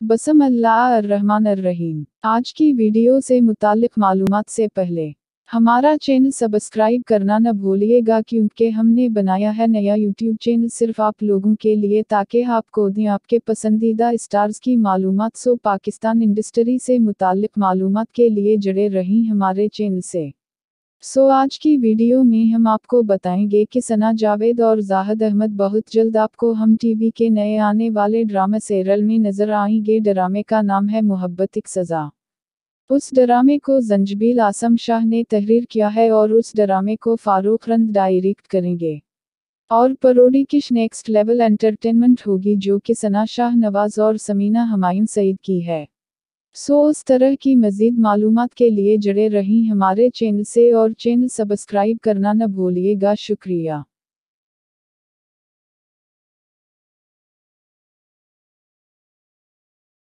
बसम अल्लाह अर्रहमान अर्रहीम। आज की वीडियो से मुताल्लिक मालूमात से पहले हमारा चैनल सब्सक्राइब करना न भूलिएगा, क्योंकि हमने बनाया है नया यूट्यूब चैनल सिर्फ आप लोगों के लिए, ताकि आपको दें आपके पसंदीदा स्टार्स की मालूमात। सो पाकिस्तान इंडस्ट्री से मुताल्लिक मालूमात के लिए जुड़े रहीं हमारे चैनल से। आज की वीडियो में हम आपको बताएंगे कि सना जावेद और जाहिद अहमद बहुत जल्द आपको हम टीवी के नए आने वाले ड्रामा सीरियल में नजर आएंगे। ड्रामे का नाम है मोहब्बत एक सजा। उस ड्रामे को जंजबील आसम शाह ने तहरीर किया है और उस ड्रामे को फारूक रंद डायरेक्ट करेंगे और प्रोडक्शन नेक्स्ट लेवल एंटरटेनमेंट होगी, जो कि सना शाह नवाज और समीना हुमायूं सईद की है। उस तरह की मज़ीद मालूमात के लिए जुड़े रहीं हमारे चैनल से और चैनल सब्सक्राइब करना न भूलिएगा। शुक्रिया।